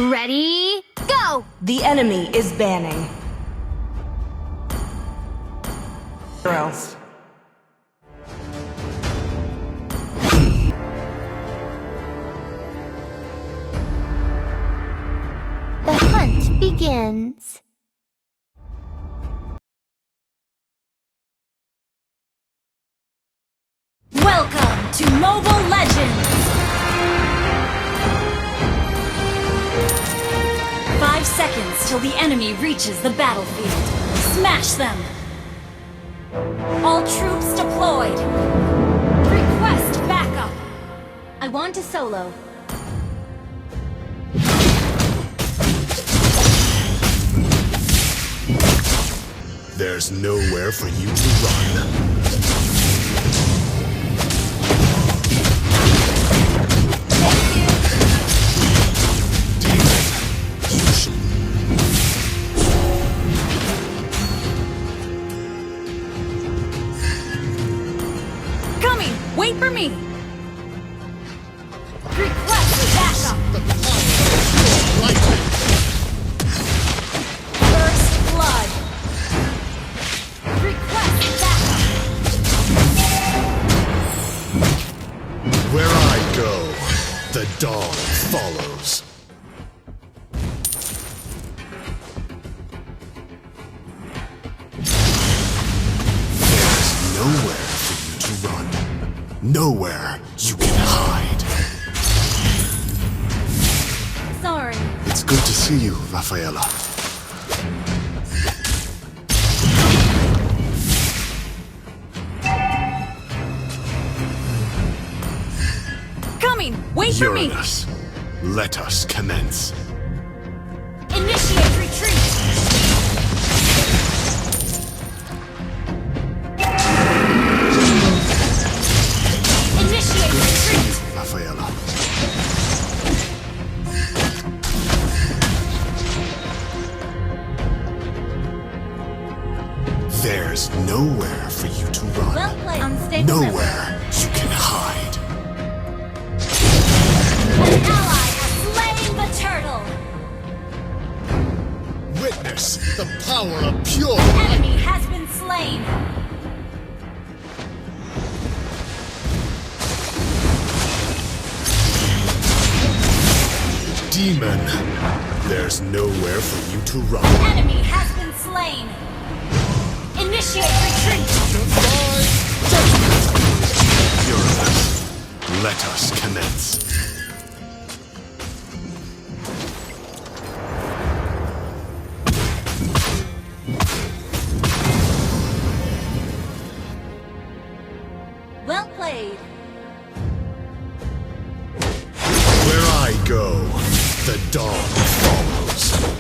Ready, go! The enemy is banning. Or else. The hunt begins. Welcome to Mobile Legends! 5 seconds till the enemy reaches the battlefield. Smash them! All troops deployed! Request backup! I want to solo. There's nowhere for you to run. Coming! Wait for me! Request backup! First blood! Request backup! Where I go, the dawn follows. There's nowhere for you to run. Nowhere you can hide. Sorry. It's good to see you, Rafaela. Coming! Wait for me! Uranus, let us commence. Initiate retreat! Initiate retreat! Rafaela. There's nowhere for you to run. Well played. Unstable. Nowhere you can hide. An ally has slain the turtle! Witness the power of pure Enemy has been slain! demon. There's nowhere for you to run. Enemy has been slain! Initiate retreat! Uranus, let us commence. Well played. Where I go, the dawn follows.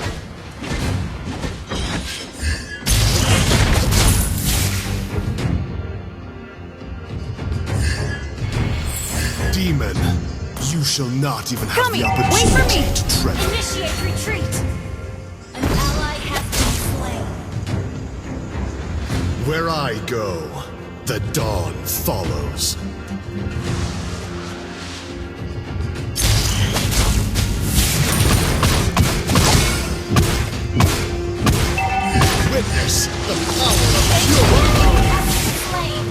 Demon, you shall not even have Coming! the Wait for opportunity me! to tread. Initiate retreat! An ally has been slain. Where I go, the dawn follows. Witness the power of pure. Enemy has been slain.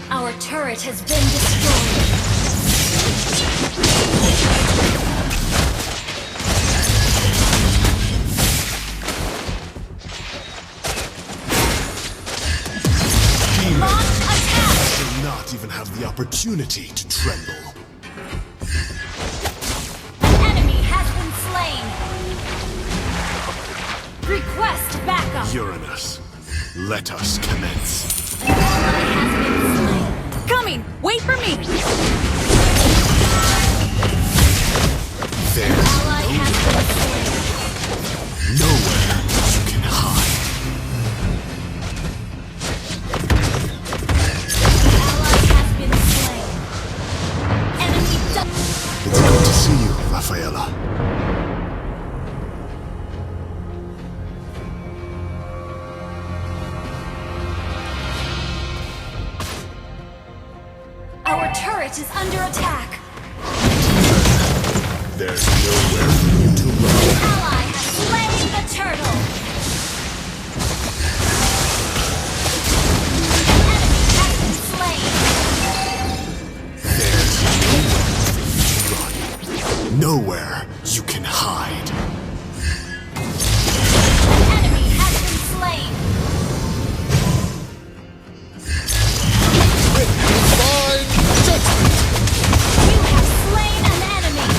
Our turret has been destroyed. Demon Launch attack! shall not even have the opportunity to tremble. Enemy has been slain. Request backup. Uranus, let us commence. An ally has been slain. Coming! Wait for me! There's Ally has been slain. nowhere you can hide. Ally has been slain. Enemy double. It's good to see you, Rafaela. Nowhere you can hide. An enemy has been slain. Divine judgment! You have slain an enemy.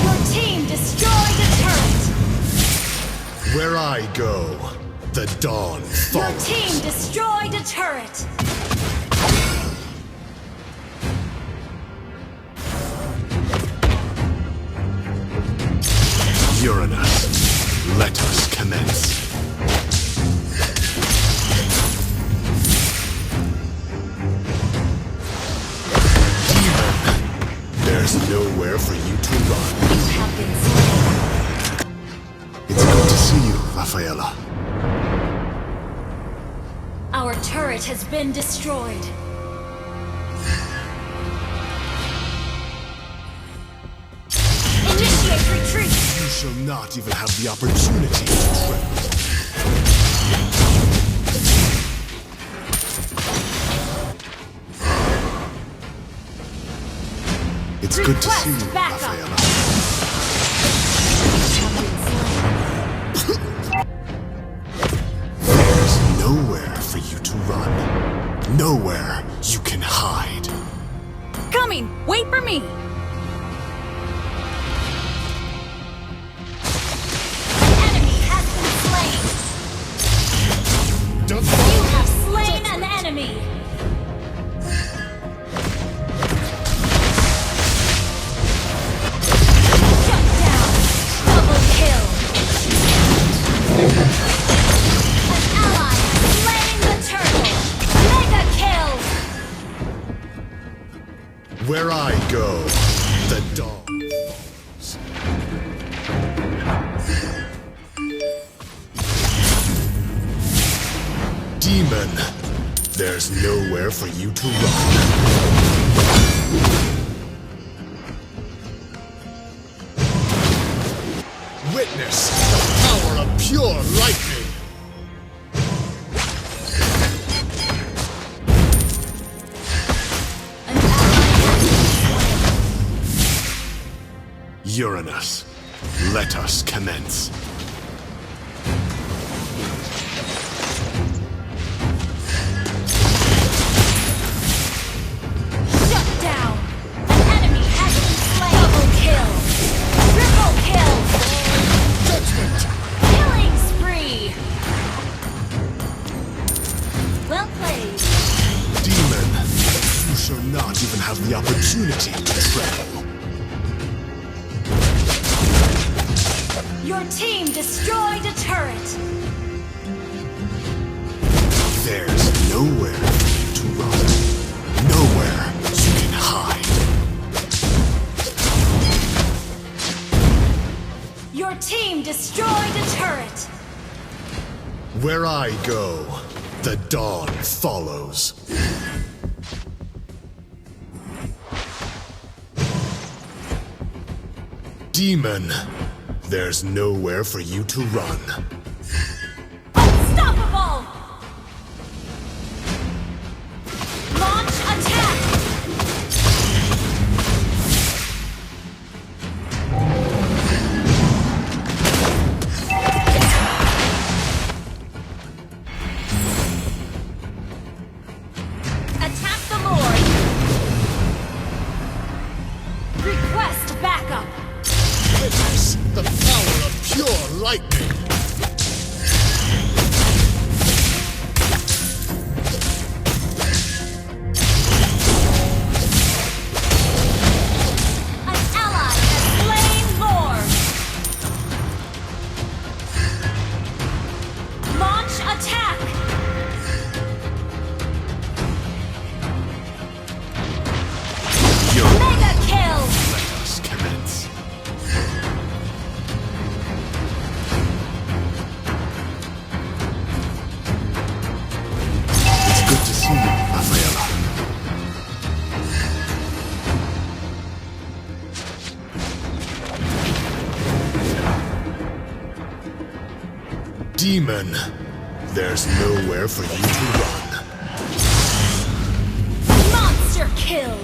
Your team destroyed a turret. Where I go, the dawn Your follows. team destroyed a turret. Uranus, let us commence. Demon, there's nowhere for you to run. You have been slain. It's good to see you, Rafaela. Our turret has been destroyed. Initiate retreat. You shall not even have the opportunity to tremble. It's good to see you, Request backup. Rafaela. There's nowhere for you to run. Nowhere you can hide. Coming! Wait for me! An enemy has been slain! You have slain an enemy! Shut down! Double kill! An ally has slain the turtle! Mega kill! Where I go, the dawn. Demon, there's nowhere for you to run. Witness the power of pure lightning. An ally has been slain! Uranus, let us commence. Shut down! An enemy has been slain! Double kill! Triple kill! Judgment! Killing spree! Well played. Demon, you shall not even have the opportunity to tremble. Your team destroyed a turret! There's nowhere for you to run. Nowhere you can hide. Your team destroyed a turret! Where I go, the dawn follows. Demon, there's nowhere for you to run. Unstoppable! Launch attack! Attack the Lord! Request backup! Witness the power of pure lightning. An ally has slain Lord! Launch attack! Uranus, Mega kill! let us commence. It's good to see you, Rafaela. Demon, there's nowhere for you to run. Monster kill!